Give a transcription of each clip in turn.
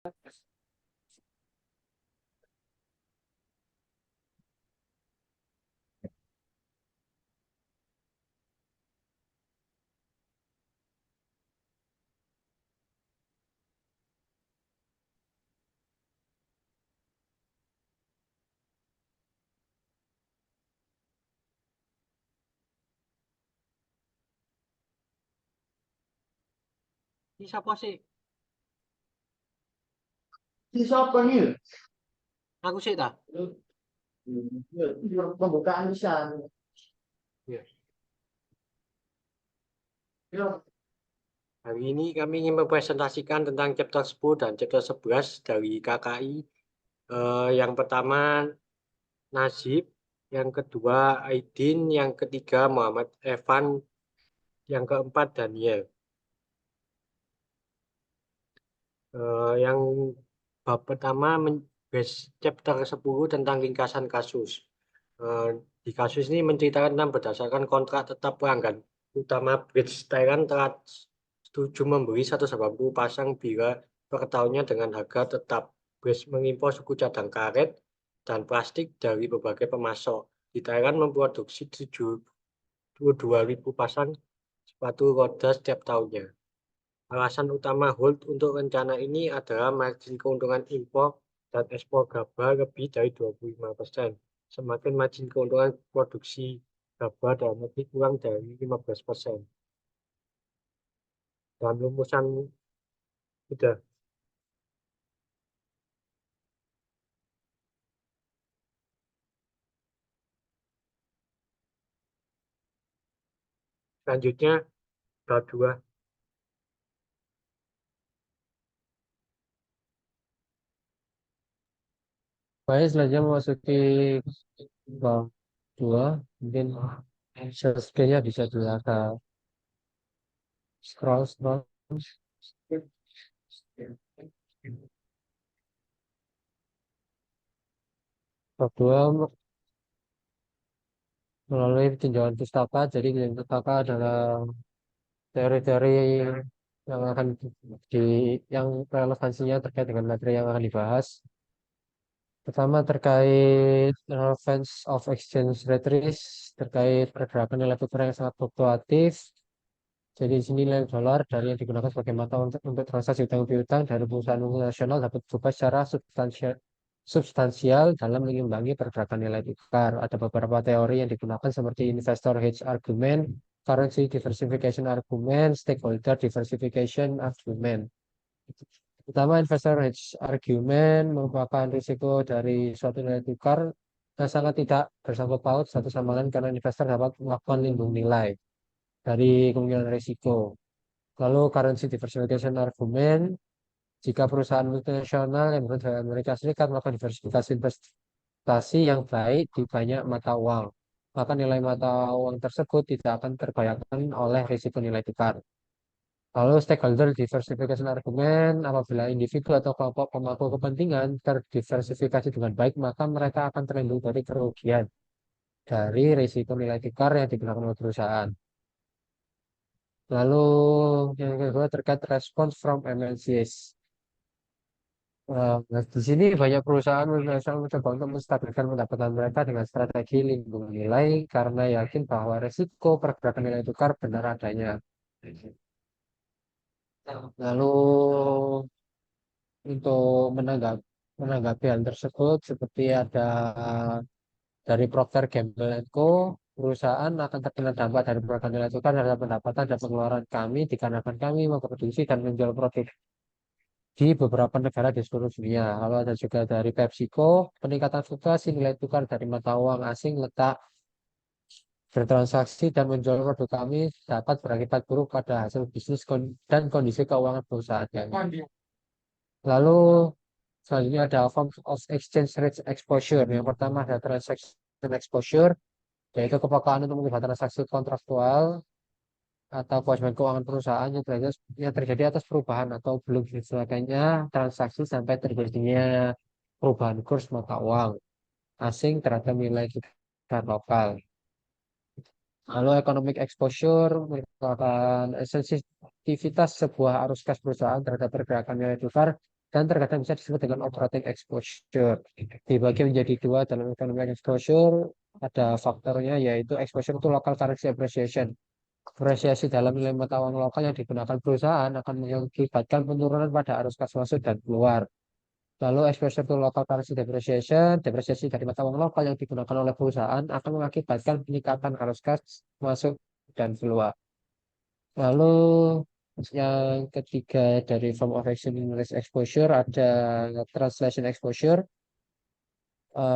Ini siapa sih? Si siapa nih? Aku sih tak. Pembukaan lisan. Ya. Ya. Hari ini kami ingin mempresentasikan tentang chapter 10 dan chapter 11 dari KKI. Yang pertama Najib, yang kedua Aidin, yang ketiga Muhammad Evan, yang keempat Daniel. Yang bab pertama chapter 10 tentang ringkasan kasus. Eh, di kasus ini menceritakan tentang berdasarkan kontrak tetap pelanggan utama Bridge Thailand telah setuju membeli 180 pasang bila per tahunnya dengan harga tetap. Bridge mengimpor suku cadang karet dan plastik dari berbagai pemasok. Di Thailand memproduksi 72.000 pasang sepatu roda setiap tahunnya. Alasan utama Holt untuk rencana ini adalah margin keuntungan impor dan ekspor gabah lebih dari 25%. Semakin margin keuntungan produksi gabah dalam negeri kurang dari 15%. Dan rumusan sudah selanjutnya bab 2. Baik, selanjutnya memasuki bab 2. Mungkin share screen-nya bisa dilihat. Scroll. Bab 2 melalui tinjauan pustaka. Jadi tinjauan pustaka adalah teori-teori yang akan di yang relevansinya terkait dengan materi yang akan dibahas. Pertama terkait relevance of exchange rate risk, terkait pergerakan nilai tukar yang sangat fluktuatif. Jadi di sini nilai dolar dari yang digunakan sebagai mata untuk transaksi utang piutang dari perusahaan multinasional dapat berubah secara substansial dalam mengimbangi pergerakan nilai tukar. Ada beberapa teori yang digunakan seperti investor hedge argument, currency diversification argument, stakeholder diversification argument. Pertama, investor hedge argument merupakan risiko dari suatu nilai tukar yang sangat tidak bersangkut paut satu sama lain karena investor dapat melakukan lindung nilai dari kemungkinan risiko. Lalu currency diversification argument, jika perusahaan multinasional yang berada di Amerika Serikat melakukan diversifikasi investasi yang baik di banyak mata uang, maka nilai mata uang tersebut tidak akan terbayarkan oleh risiko nilai tukar. Lalu stakeholder diversification argument, apabila individu atau kelompok pemangku kepentingan terdiversifikasi dengan baik, maka mereka akan terlindung dari kerugian dari risiko nilai tukar yang digunakan oleh perusahaan. Lalu yang kedua terkait response from MNCs. Di sini banyak perusahaan multinasional mencoba untuk menstabilkan pendapatan mereka dengan strategi lindung nilai karena yakin bahwa resiko pergerakan nilai tukar benar adanya. Lalu untuk menanggapi hal tersebut seperti ada dari Procter Gamble Co. Perusahaan akan terkena dampak dari pergerakan nilai tukar terhadap pendapatan dan pengeluaran kami dikarenakan kami memproduksi dan menjual produk di beberapa negara di seluruh dunia. Lalu ada juga dari PepsiCo, peningkatan fluktuasi nilai tukar dari mata uang asing letak bertransaksi dan menjual produk kami dapat berakibat buruk pada hasil bisnis dan kondisi keuangan perusahaan kami. Lalu selanjutnya ada form of exchange rate exposure. Yang pertama ada transaction exposure, yaitu kepekaan untuk melihat transaksi kontraktual atau kewajiban keuangan perusahaan yang terjadi atas perubahan atau belum diselesaikannya transaksi sampai terjadinya perubahan kurs mata uang asing terhadap nilai tukar lokal. Lalu economic exposure merupakan sensitivitas sebuah arus kas perusahaan terhadap pergerakan nilai tukar dan terkadang bisa disebut dengan operating exposure. Dibagi menjadi dua dalam economic exposure, ada faktornya yaitu exposure to local currency appreciation. Apresiasi dalam nilai mata uang lokal yang digunakan perusahaan akan mengakibatkan penurunan pada arus kas masuk dan keluar. Lalu exposure to local currency depreciation, depresiasi dari mata uang lokal yang digunakan oleh perusahaan akan mengakibatkan peningkatan arus kas masuk dan keluar. Lalu yang ketiga dari form of exchange exposure ada translation exposure,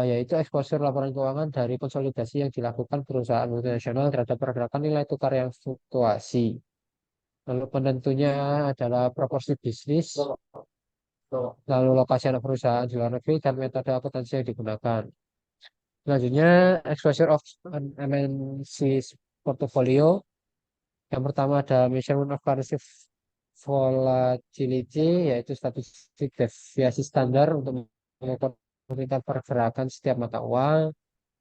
yaitu exposure laporan keuangan dari konsolidasi yang dilakukan perusahaan multinasional terhadap pergerakan nilai tukar yang fluktuasi. Lalu penentunya adalah proporsi bisnis, lalu lokasi anak perusahaan di luar negeri, dan metode akuntansi yang digunakan. Selanjutnya, exposure of an MNC portfolio. Yang pertama ada measurement of currency volatility, yaitu statistik deviasi standar untuk mengukur tingkat pergerakan setiap mata uang.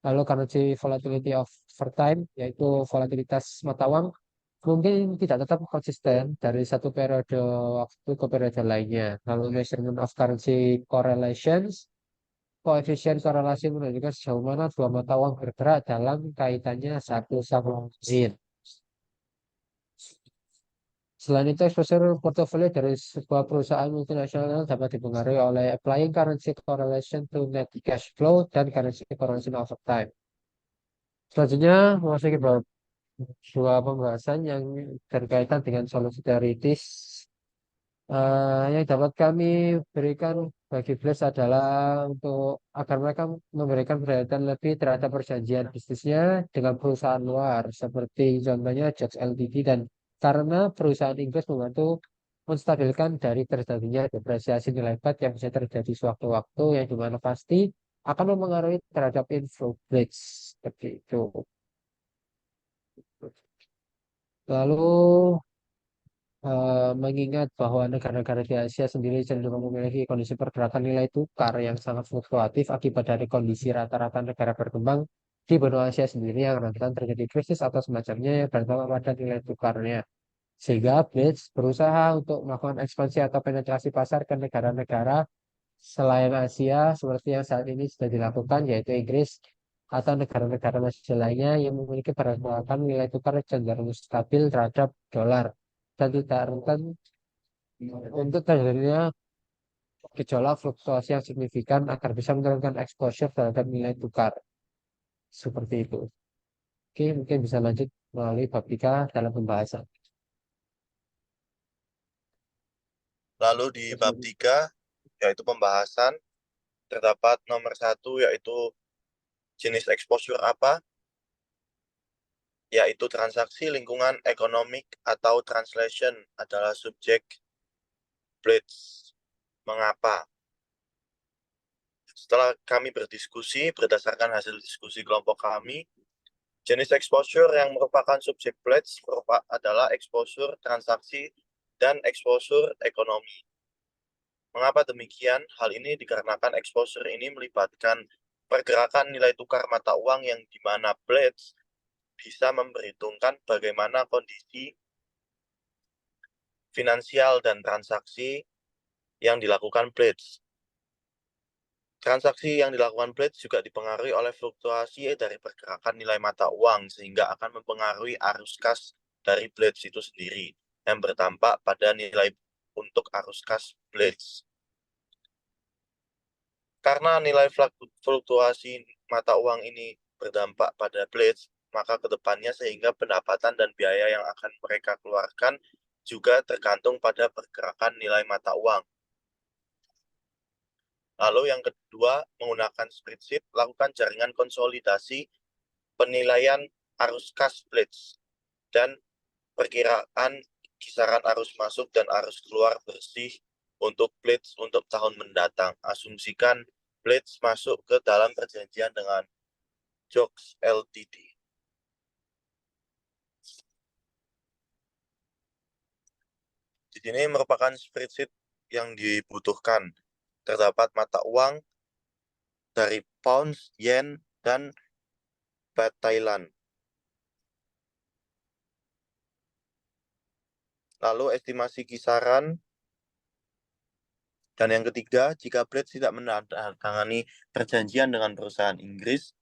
Lalu currency volatility over time, yaitu volatilitas mata uang mungkin tidak tetap konsisten dari satu periode waktu ke periode lainnya. Lalu measurement of currency correlations, koefisien korelasi menunjukkan sejauh mana dua mata uang bergerak dalam kaitannya satu sama lain. Selain itu, exposure portofolio dari sebuah perusahaan multinasional dapat dipengaruhi oleh applying currency correlation to net cash flow dan currency correlation over time. Selanjutnya, memasuki dua pembahasan yang berkaitan dengan solusi teoritis. Yang dapat kami berikan bagi Blaze adalah untuk agar mereka memberikan perhatian lebih terhadap perjanjian bisnisnya dengan perusahaan luar, seperti contohnya Jacks Ltd, dan karena perusahaan Inggris membantu menstabilkan dari terjadinya depresiasi nilai BAT yang bisa terjadi sewaktu-waktu yang dimana pasti akan mempengaruhi terhadap inflow Blaze seperti itu. Lalu mengingat bahwa negara-negara di Asia sendiri cenderung memiliki kondisi pergerakan nilai tukar yang sangat fluktuatif akibat dari kondisi rata-rata negara berkembang di benua Asia sendiri yang rentan terjadi krisis atau semacamnya yang berdampak pada nilai tukarnya. Sehingga BRICS berusaha untuk melakukan ekspansi atau penetrasi pasar ke negara-negara selain Asia seperti yang saat ini sudah dilakukan yaitu Inggris atau negara-negara Asia lainnya yang memiliki pergerakan nilai tukar cenderung stabil terhadap dolar dan tidak rentan untuk terjadinya gejolak fluktuasi yang signifikan agar bisa menurunkan exposure terhadap nilai tukar. Seperti itu. Oke, mungkin bisa lanjut melalui bab 3 dalam pembahasan. Lalu di bab 3, yaitu pembahasan, terdapat nomor 1, yaitu jenis exposure apa, yaitu transaksi lingkungan ekonomik atau translation adalah subjek Blitz. Mengapa? Setelah kami berdiskusi, berdasarkan hasil diskusi kelompok kami, jenis exposure yang merupakan subjek Blitz adalah exposure transaksi dan exposure ekonomi. Mengapa demikian? Hal ini dikarenakan exposure ini melibatkan pergerakan nilai tukar mata uang yang di mana Blitz bisa memperhitungkan bagaimana kondisi finansial dan transaksi yang dilakukan Blitz. Transaksi yang dilakukan Blitz juga dipengaruhi oleh fluktuasi dari pergerakan nilai mata uang sehingga akan mempengaruhi arus kas dari Blitz itu sendiri yang berdampak pada nilai untuk arus kas Blitz. Karena nilai fluktuasi mata uang ini berdampak pada Blitz, maka kedepannya sehingga pendapatan dan biaya yang akan mereka keluarkan juga tergantung pada pergerakan nilai mata uang. Lalu yang kedua, menggunakan spreadsheet, lakukan jaringan konsolidasi penilaian arus kas Blitz dan perkiraan kisaran arus masuk dan arus keluar bersih untuk Blitz untuk tahun mendatang. Asumsikan Blitz masuk ke dalam perjanjian dengan Jacks Ltd. Di sini merupakan spreadsheet yang dibutuhkan. Terdapat mata uang dari pounds, yen, dan baht Thailand. Lalu estimasi kisaran Dan yang ketiga, jika Blades tidak menandatangani perjanjian dengan perusahaan Inggris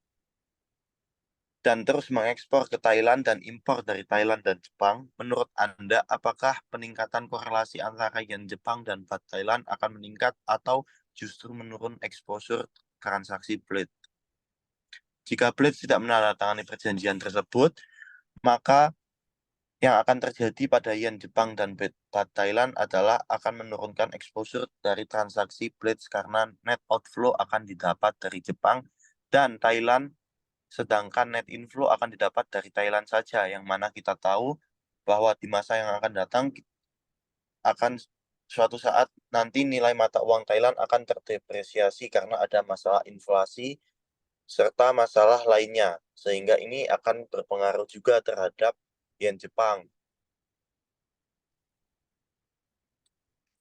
dan terus mengekspor ke Thailand dan impor dari Thailand dan Jepang, menurut Anda apakah peningkatan korelasi antara yen Jepang dan baht Thailand akan meningkat atau justru menurun exposure transaksi Blades? Jika Blades tidak menandatangani perjanjian tersebut, maka yang akan terjadi pada yen Jepang dan baht Thailand adalah akan menurunkan exposure dari transaksi Blades karena net outflow akan didapat dari Jepang dan Thailand, sedangkan net inflow akan didapat dari Thailand saja, yang mana kita tahu bahwa di masa yang akan datang akan suatu saat nanti nilai mata uang Thailand akan terdepresiasi karena ada masalah inflasi serta masalah lainnya, sehingga ini akan berpengaruh juga terhadap yen Jepang.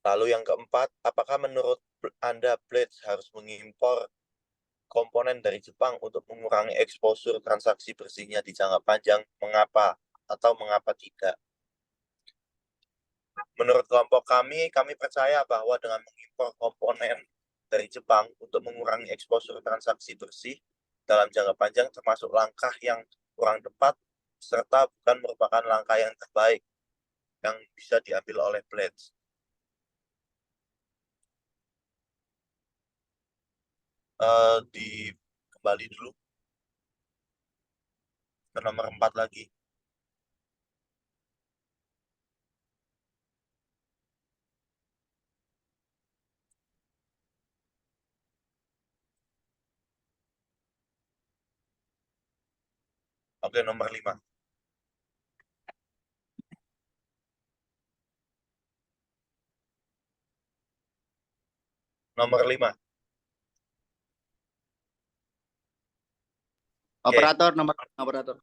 Lalu yang keempat, apakah menurut Anda Blades harus mengimpor komponen dari Jepang untuk mengurangi exposure transaksi bersihnya di jangka panjang? Mengapa atau mengapa tidak? Menurut kelompok kami percaya bahwa dengan mengimpor komponen dari Jepang untuk mengurangi exposure transaksi bersih dalam jangka panjang termasuk langkah yang kurang tepat serta bukan merupakan langkah yang terbaik yang bisa diambil oleh Blades. Kembali dulu ke nomor 4 lagi. Oke, nomor 5. Nomor 5. Operator nomor operator.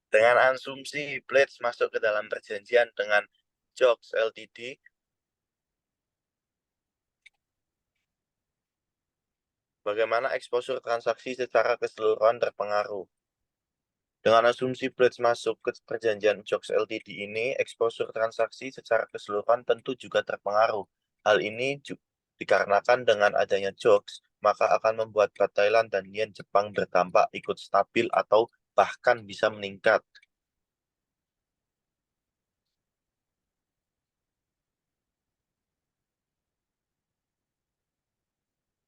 Dengan asumsi Blades masuk ke dalam perjanjian dengan Jokes Ltd, bagaimana exposure transaksi secara keseluruhan terpengaruh? Dengan asumsi Blades masuk ke perjanjian Jokes Ltd ini, exposure transaksi secara keseluruhan tentu juga terpengaruh. Hal ini dikarenakan dengan adanya Jokes, maka akan membuat baht Thailand dan yen Jepang berdampak ikut stabil atau bahkan bisa meningkat.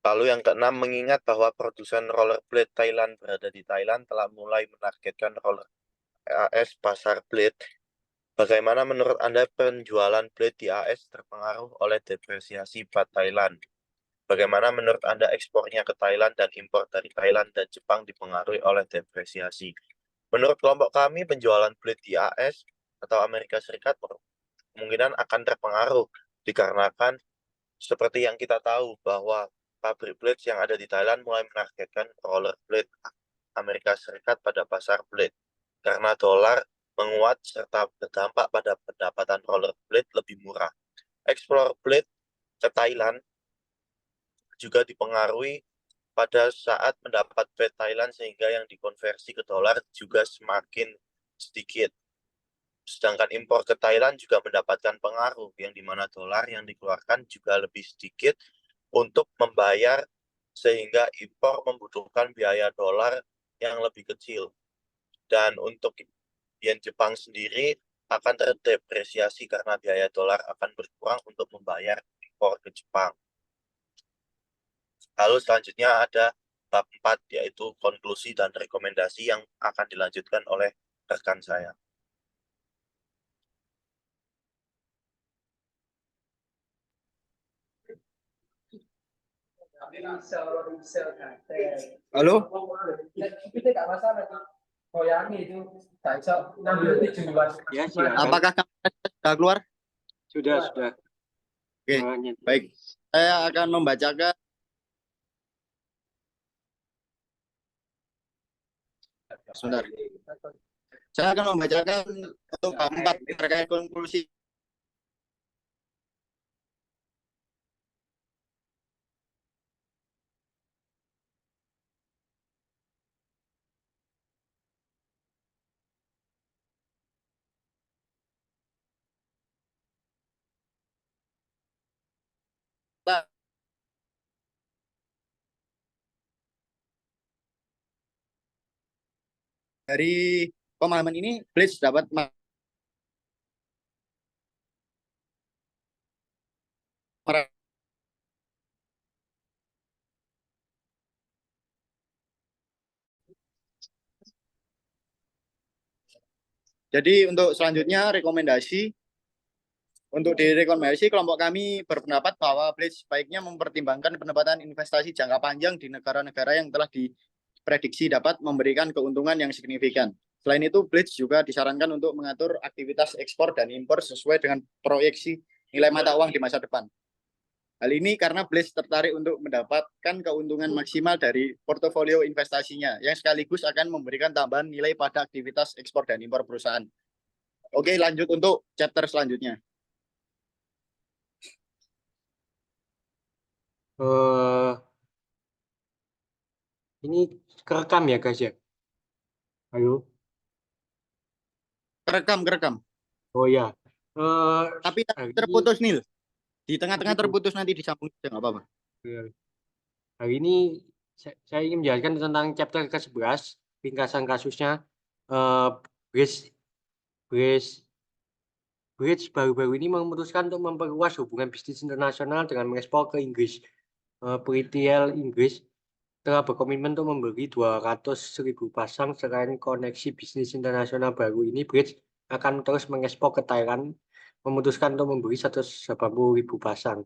Lalu yang keenam, mengingat bahwa produsen rollerblade Thailand berada di Thailand telah mulai menargetkan roller AS pasar blade. Bagaimana menurut Anda penjualan blade di AS terpengaruh oleh depresiasi baht Thailand? Bagaimana menurut Anda ekspornya ke Thailand dan impor dari Thailand dan Jepang dipengaruhi oleh depresiasi? Menurut kelompok kami, penjualan blade di AS atau Amerika Serikat kemungkinan akan terpengaruh dikarenakan seperti yang kita tahu bahwa pabrik blades yang ada di Thailand mulai menargetkan rollerblade Amerika Serikat pada pasar blade karena dolar menguat serta berdampak pada pendapatan rollerblade lebih murah. Ekspor blade ke Thailand juga dipengaruhi pada saat mendapat blade Thailand sehingga yang dikonversi ke dolar juga semakin sedikit. Sedangkan impor ke Thailand juga mendapatkan pengaruh yang dimana dolar yang dikeluarkan juga lebih sedikit untuk membayar sehingga impor membutuhkan biaya dolar yang lebih kecil. Dan untuk yen Jepang sendiri akan terdepresiasi karena biaya dolar akan berkurang untuk membayar impor ke Jepang. Lalu selanjutnya ada bab 4 yaitu konklusi dan rekomendasi yang akan dilanjutkan oleh rekan saya. Halo? Ya, silakan. Apakah kamu sudah keluar? Sudah. Oke, baik. Saya akan membacakan sebentar. Saya akan membacakan untuk bab 4 terkait konklusi. dari pemahaman ini, Blitz dapat Jadi untuk selanjutnya rekomendasi untuk direkomendasi kelompok kami berpendapat bahwa Blitz sebaiknya mempertimbangkan penempatan investasi jangka panjang di negara-negara yang telah diprediksi dapat memberikan keuntungan yang signifikan. Selain itu, Blitz juga disarankan untuk mengatur aktivitas ekspor dan impor sesuai dengan proyeksi nilai mata uang di masa depan. Hal ini karena Blitz tertarik untuk mendapatkan keuntungan maksimal dari portofolio investasinya yang sekaligus akan memberikan tambahan nilai pada aktivitas ekspor dan impor perusahaan. Oke, lanjut untuk chapter selanjutnya. Ini kerekam ya guys ya. Ayo. Kerekam. Oh ya. Tapi hari terputus Nil. Di tengah-tengah terputus nanti disambung nggak apa-apa. Hari ini saya ingin menjelaskan tentang chapter ke-11, ringkasan kasusnya. Bridge baru-baru ini memutuskan untuk memperluas hubungan bisnis internasional dengan mengekspor ke Inggris. Peritiel Inggris telah berkomitmen untuk memberi 200.000 pasang. Selain koneksi bisnis internasional baru ini, Bridge akan terus mengekspor ke Thailand, memutuskan untuk memberi 180.000 pasang.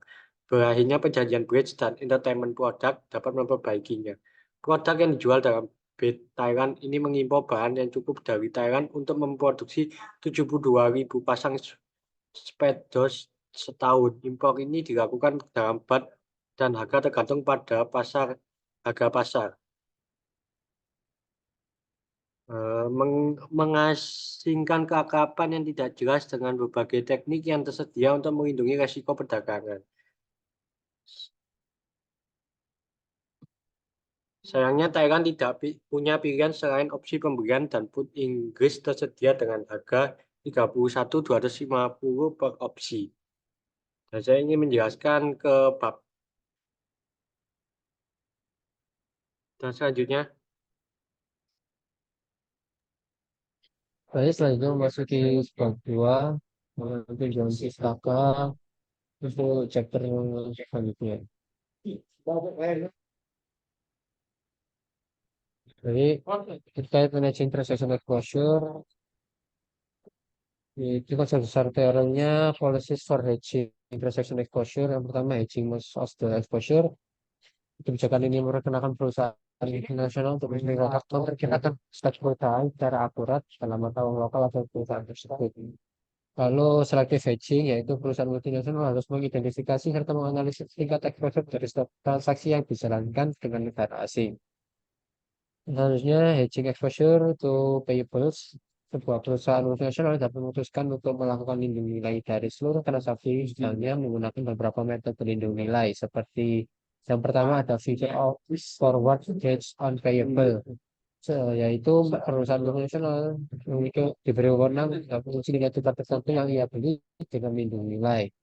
Berakhirnya perjanjian Bridge dan Entertainment Product dapat memperbaikinya. Produk yang dijual dalam bid Thailand ini mengimpor bahan yang cukup dari Thailand untuk memproduksi 72.000 pasang speedos setahun. Impor ini dilakukan dalam baht dan harga tergantung pada harga pasar. Mengasingkan keakraban yang tidak jelas dengan berbagai teknik yang tersedia untuk melindungi resiko perdagangan. Sayangnya Thailand tidak punya pilihan selain opsi pembelian dan put Inggris tersedia dengan harga 31.250 per opsi. Dan saya ingin menjelaskan ke bab dan selanjutnya. Baik, selanjutnya memasuki bab 2 untuk John Istaka untuk chapter selanjutnya. Jadi terkait managing transaction exposure, itu konsep besar teorinya policies for hedging transaction exposure. Yang pertama, hedging most of the exposure. Kebijakan ini merekenakan perusahaan internasional untuk memperkirakan stats perusahaan secara akurat dalam mata uang lokal atau perusahaan tersebut. Lalu selective hedging, yaitu perusahaan multinasional harus mengidentifikasi serta menganalisis tingkat exposure dari setiap transaksi yang dijalankan dengan negara asing. Selanjutnya, hedging exposure to payables. Sebuah perusahaan multinasional dapat memutuskan untuk melakukan lindung nilai dari seluruh transaksi, misalnya menggunakan beberapa metode pelindung nilai, seperti yang pertama ada feature of forward hedge on payable, yaitu perusahaan multinasional memiliki diberi wewenang menguji nilai tukar tertentu yang ia beli dengan lindung nilai.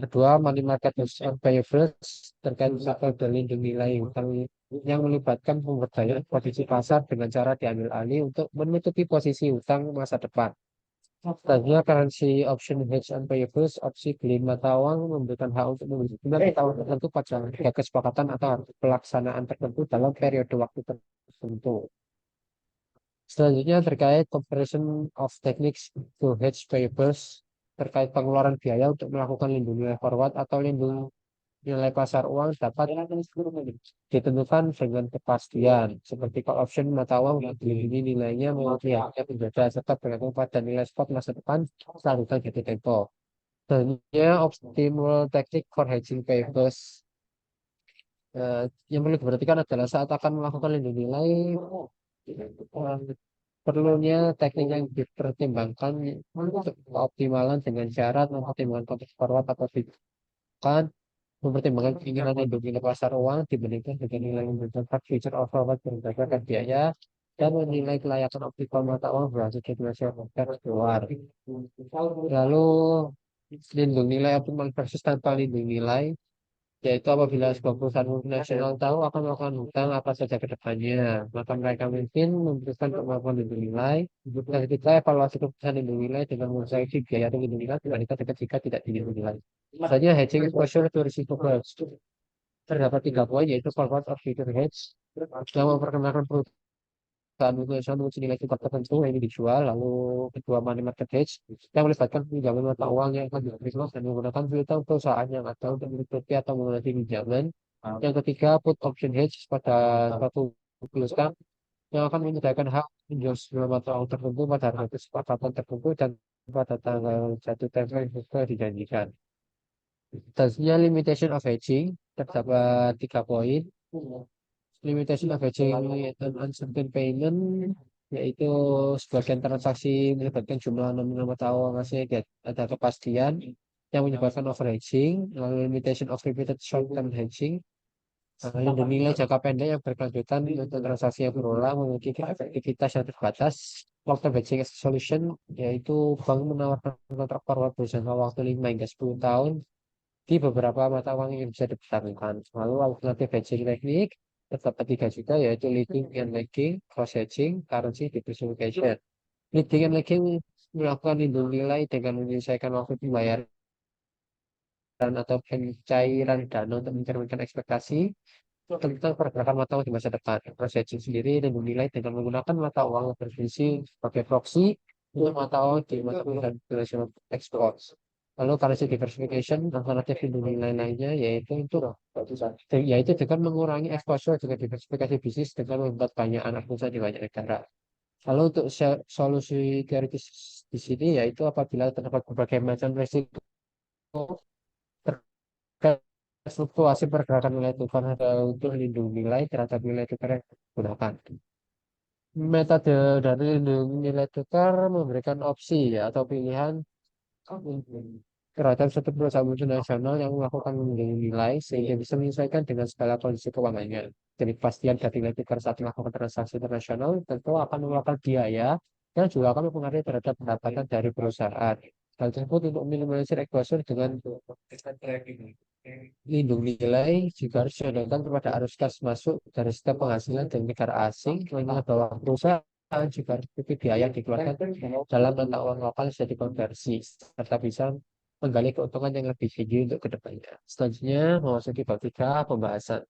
Kedua, money market hedge on payables terkait metode lindung nilai yang melibatkan pemberdayaan posisi pasar dengan cara diambil alih untuk menutupi posisi utang masa depan. Selanjutnya, currency option hedge on payables, opsi beli mata uang memberikan hak untuk membeli mata uang tertentu pada harga kesepakatan atau pelaksanaan tertentu dalam periode waktu tertentu. Selanjutnya, terkait comparison of techniques to hedge payables, terkait pengeluaran biaya untuk melakukan lindung nilai forward atau lindung nilai pasar uang dapat ditentukan dengan kepastian, seperti call option mata uang yang dilindungi nilainya mewakili berbeda serta bergantung pada nilai spot masa depan selanjutnya jatuh tempo. Selanjutnya, optimal technique for hedging payables. Yang perlu diperhatikan adalah saat akan melakukan lindung nilai, perlunya teknik yang dipertimbangkan untuk keoptimalan dengan syarat mempertimbangkan konteks forward atau kan mempertimbangkan keinginan lindung nilai pasar uang dibandingkan dengan nilai yang berdasarkan future of forward berdasarkan biaya dan menilai kelayakan optimal mata uang berhasil depresiasi keluar. Lalu lindung nilai optimal versus tanpa lindung nilai. yaitu apabila sebuah perusahaan multinasional tahu akan melakukan hutang apa saja ke depannya, maka mereka mungkin memutuskan untuk melakukan lindung nilai. Dan ketika evaluasi keputusan lindung nilai dengan menseleksi biaya lindung nilai dibandingkan dengan jika tidak dilindung nilai. Misalnya hedging exposure to receivables. Terdapat 3 poin yaitu forward or future hedge yang memperkenalkan perusahaan multinasional memiliki nilai tukar tertentu yang ini dijual, lalu kedua money market hedge yang melibatkan pinjaman mata uang yang akan diterima dan menggunakan piutang perusahaan yang ada untuk menutupi atau melunasi pinjaman. Yang ketiga put option hedge pada suatu piutang yang akan menyediakan hak menjual sebuah mata uang tertentu pada harga kesepakatan tertentu dan pada tanggal jatuh tempo yang sesuai dijanjikan. Selanjutnya limitation of hedging terdapat 3 poin. Limitation of hedging and uncertain payment yaitu sebagian transaksi melibatkan jumlah nominal mata uang asing tidak ada kepastian yang menyebabkan overhedging. Lalu limitation of repeated short term hedging yang nilai jangka pendek yang berkelanjutan untuk transaksi yang berulang memiliki efektivitas yang terbatas. Long term hedging as a solution yaitu bank menawarkan kontrak forward berjangka waktu 5 hingga 10 tahun di beberapa mata uang yang bisa dipertahankan. Lalu alternatif hedging teknik terdapat 3 juga yaitu leading and lagging, cross hedging, currency diversification. Leading and lagging melakukan lindung nilai dengan menyelesaikan waktu pembayaran atau pencairan dana untuk mencerminkan ekspektasi tentang pergerakan mata uang di masa depan. Cross hedging sendiri lindung nilai dengan menggunakan mata uang yang berfungsi sebagai proxy untuk mata uang di mata uang dan international ekspor. Lalu currency diversification alternatif lindung nilai lainnya yaitu dengan mengurangi exposure dengan diversifikasi bisnis dengan membuat banyak anak perusahaan di banyak negara. Lalu untuk solusi teoritis di sini yaitu apabila terdapat berbagai macam risiko terkait fluktuasi pergerakan nilai tukar untuk lindung nilai terhadap nilai tukar yang digunakan. Metode dari lindung nilai tukar memberikan opsi atau pilihan terhadap satu perusahaan multinasional yang melakukan lindung nilai sehingga bisa menyesuaikan dengan segala kondisi keuangannya. Jadi kepastian dari nilai tukar saat melakukan transaksi internasional tentu akan memakan biaya yang juga akan mempengaruhi terhadap pendapatan dari perusahaan. Hal tersebut untuk minimalisir exposure dengan lindung nilai juga harus diandalkan kepada arus kas masuk dari setiap penghasilan dari negara asing, mengingat bahwa perusahaan juga harus memiliki biaya yang dikeluarkan dalam mata uang lokal bisa dikonversi, serta bisa menggali keuntungan yang lebih tinggi untuk kedepannya. Selanjutnya, memasuki bab 3 pembahasan.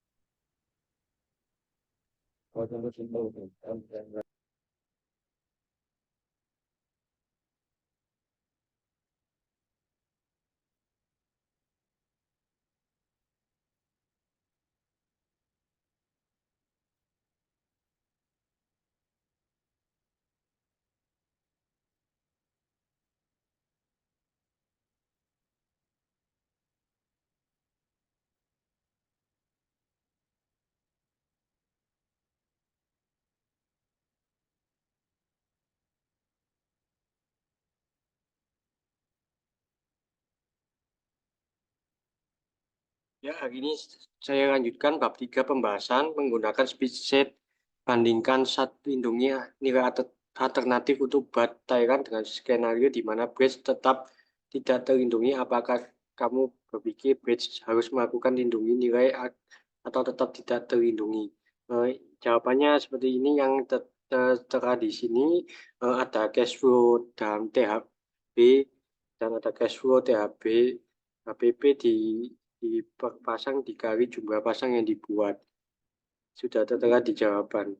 Ya, hari ini saya lanjutkan bab 3 pembahasan menggunakan spreadsheet bandingkan lindungi nilai alternatif untuk buat Thailand dengan skenario di mana bridge tetap tidak terlindungi. Apakah kamu berpikir bridge harus melakukan lindungi nilai atau tetap tidak terlindungi? Jawabannya seperti ini. Yang tertera di sini ada cash flow dan THB dan ada cash flow THB HPP dipasang dikali jumlah pasang yang dibuat. Sudah tertera di jawaban.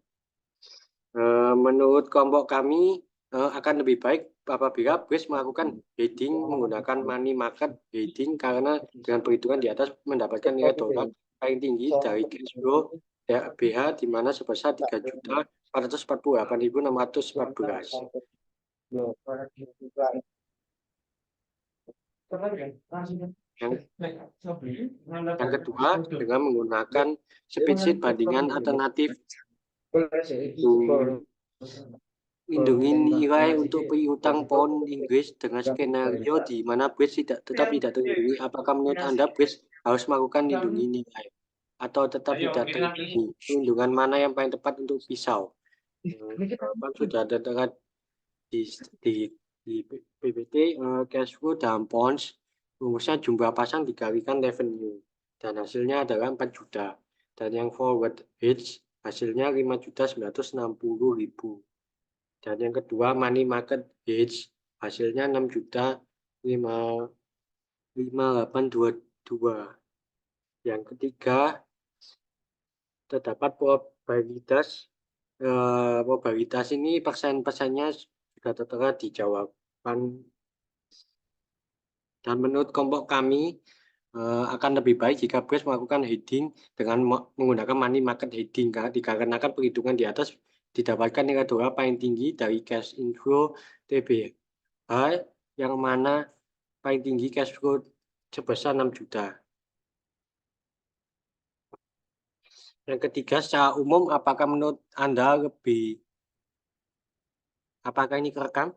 Menurut kelompok kami akan lebih baik apabila bridge melakukan hedging menggunakan money market hedging karena dengan perhitungan di atas mendapatkan nilai dolar paling tinggi dari cash flow BH di mana sebesar 3.448.614. Yang kedua, dengan menggunakan spreadsheet bandingan alternatif lindungi nilai untuk piutang pound Inggris dengan skenario di mana bridge tetap tidak terlindungi. Apakah menurut Anda bridge harus melakukan lindungi nilai atau tetap tidak terlindungi? Perlindungan mana yang paling tepat untuk pisau? Sudah tertera di PPT cash flow dalam pounds rumusnya jumlah pasang dikalikan revenue. dan hasilnya adalah 4 juta. Dan yang forward hedge hasilnya 5.960.000. Dan yang kedua money market hedge hasilnya 6.5822. Yang ketiga terdapat probabilitas ini persen-persennya sudah tertera di jawaban. Dan menurut kelompok kami akan lebih baik jika Brace melakukan hedging dengan menggunakan money market hedging, dikarenakan perhitungan di atas didapatkan nilai dolar paling tinggi dari cash inflow TBH, yang mana paling tinggi cash flow sebesar 6 juta. Yang ketiga, secara umum apakah menurut Anda apakah ini kerekam?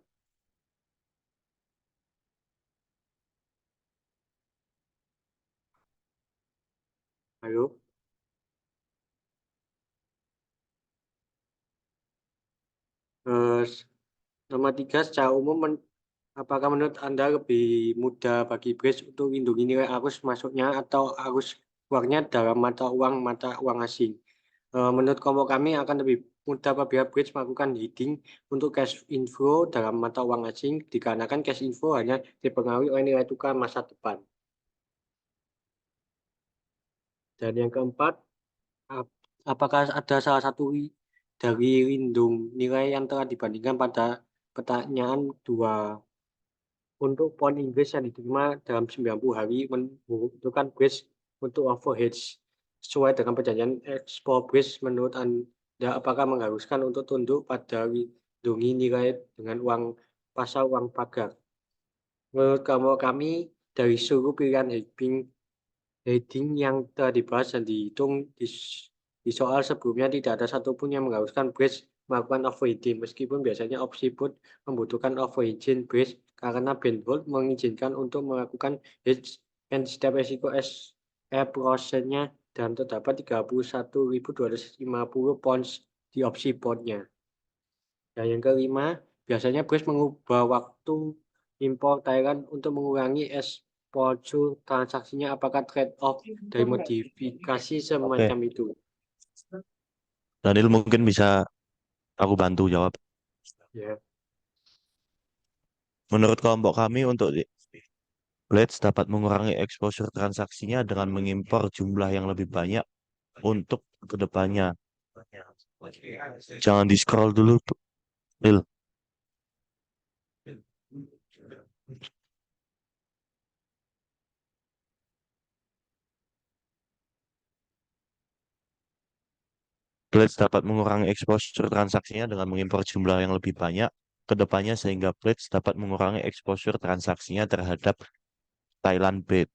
Halo? Nomor 3, secara umum apakah menurut Anda lebih mudah bagi Brace untuk melindungi nilai arus masuknya atau arus keluarnya dalam mata uang asing? Menurut kelompok kami akan lebih mudah apabila Brace melakukan hedging untuk cash inflow dalam mata uang asing, dikarenakan cash inflow hanya dipengaruhi oleh nilai tukar masa depan. Dan yang keempat, apakah ada salah satu dari lindung nilai yang telah dibandingkan pada pertanyaan 2 untuk pound Inggris yang diterima dalam 90 hari membutuhkan Brace untuk overhedge sesuai dengan perjanjian ekspor Brace? Menurut Anda apakah mengharuskan untuk tunduk pada lindungi nilai dengan uang pasar uang pagar? Menurut kami dari seluruh pilihan hedging yang telah dibahas dan dihitung di soal sebelumnya, tidak ada satupun yang mengharuskan Brace melakukan overhedging, meskipun biasanya opsi put membutuhkan overhedging Brace karena band hold mengizinkan untuk melakukan hedge yang setiap resiko %nya dan terdapat 31.250 pounds di opsi potnya. Dan yang kelima, biasanya Brace mengubah waktu impor Thailand untuk mengurangi exposure transaksinya. Apakah trade-off dari modifikasi semacam itu? Daniel mungkin bisa aku bantu jawab. Ya, Menurut kelompok kami untuk Blades dapat mengurangi exposure transaksinya dengan mengimpor jumlah yang lebih banyak untuk kedepannya. Jangan di scroll dulu, Lil. Blades dapat mengurangi exposure transaksinya dengan mengimpor jumlah yang lebih banyak ke depannya, sehingga Blades dapat mengurangi exposure transaksinya terhadap Thailand Blade.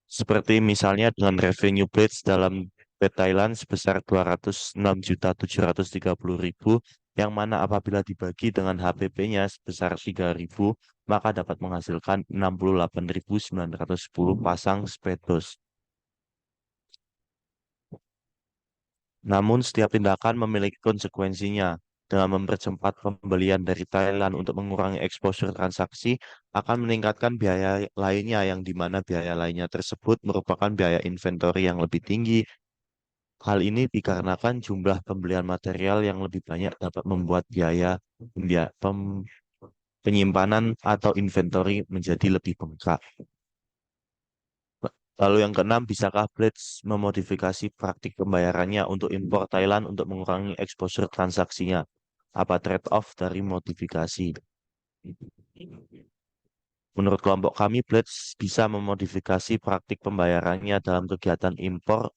Seperti misalnya dengan revenue Blades dalam Blade Thailand sebesar 206.730.000, yang mana apabila dibagi dengan HPP-nya sebesar 3.000, maka dapat menghasilkan 68.910 pasang speedos. Namun setiap tindakan memiliki konsekuensinya. Dengan mempercepat pembelian dari Thailand untuk mengurangi exposure transaksi akan meningkatkan biaya lainnya, yang dimana biaya lainnya tersebut merupakan biaya inventory yang lebih tinggi. Hal ini dikarenakan jumlah pembelian material yang lebih banyak dapat membuat biaya penyimpanan atau inventory menjadi lebih bengkak. Lalu yang keenam, bisakah Blades memodifikasi praktik pembayarannya untuk impor Thailand untuk mengurangi exposure transaksinya? Apa trade-off dari modifikasi? Menurut kelompok kami, Blades bisa memodifikasi praktik pembayarannya dalam kegiatan impor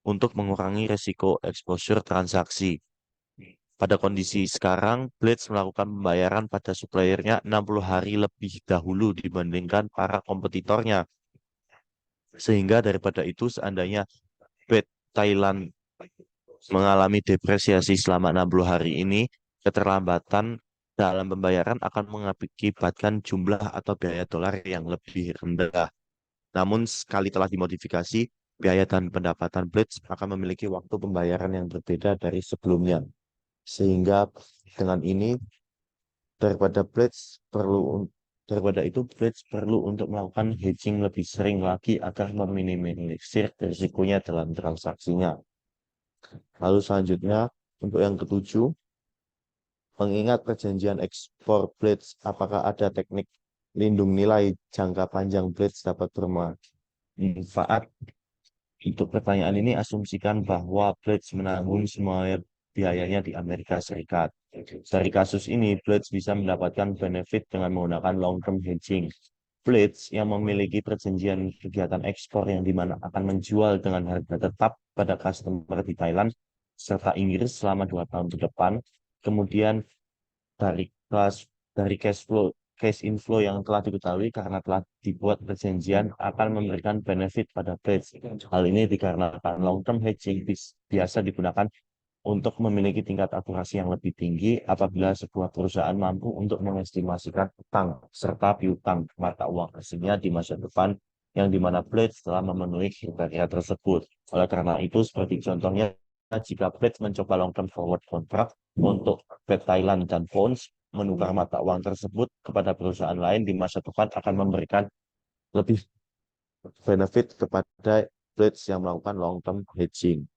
untuk mengurangi resiko exposure transaksi. Pada kondisi sekarang, Blades melakukan pembayaran pada suppliernya 60 hari lebih dahulu dibandingkan para kompetitornya. Sehingga daripada itu, seandainya Blade Thailand mengalami depresiasi selama 60 hari ini, keterlambatan dalam pembayaran akan mengakibatkan jumlah atau biaya dolar yang lebih rendah. Namun sekali telah dimodifikasi, biaya dan pendapatan Blades akan memiliki waktu pembayaran yang berbeda dari sebelumnya. Sehingga dengan ini daripada Blades perlu Daripada itu, Blitz perlu untuk melakukan hedging lebih sering lagi agar meminimalisir risikonya dalam transaksinya. Lalu selanjutnya, untuk yang ketujuh, mengingat perjanjian ekspor Blitz, apakah ada teknik lindung nilai jangka panjang Blitz dapat bermanfaat? Untuk pertanyaan ini, asumsikan bahwa Blitz menanggung semua biayanya di Amerika Serikat. Dari kasus ini, Blitz bisa mendapatkan benefit dengan menggunakan long-term hedging. Blitz yang memiliki perjanjian kegiatan ekspor yang dimana akan menjual dengan harga tetap pada customer di Thailand serta Inggris selama 2 tahun ke depan. Kemudian dari cash inflow yang telah diketahui karena telah dibuat perjanjian akan memberikan benefit pada Blitz. Hal ini dikarenakan long-term hedging biasa digunakan untuk memiliki tingkat akurasi yang lebih tinggi apabila sebuah perusahaan mampu untuk mengestimasikan utang serta piutang mata uang asingnya di masa depan yang dimana Blitz telah memenuhi kriteria tersebut. Oleh karena itu, seperti contohnya, jika Blitz mencoba long-term forward contract untuk Baht Thailand dan Pounds, menukar mata uang tersebut kepada perusahaan lain di masa depan akan memberikan lebih benefit kepada Blitz yang melakukan long-term hedging.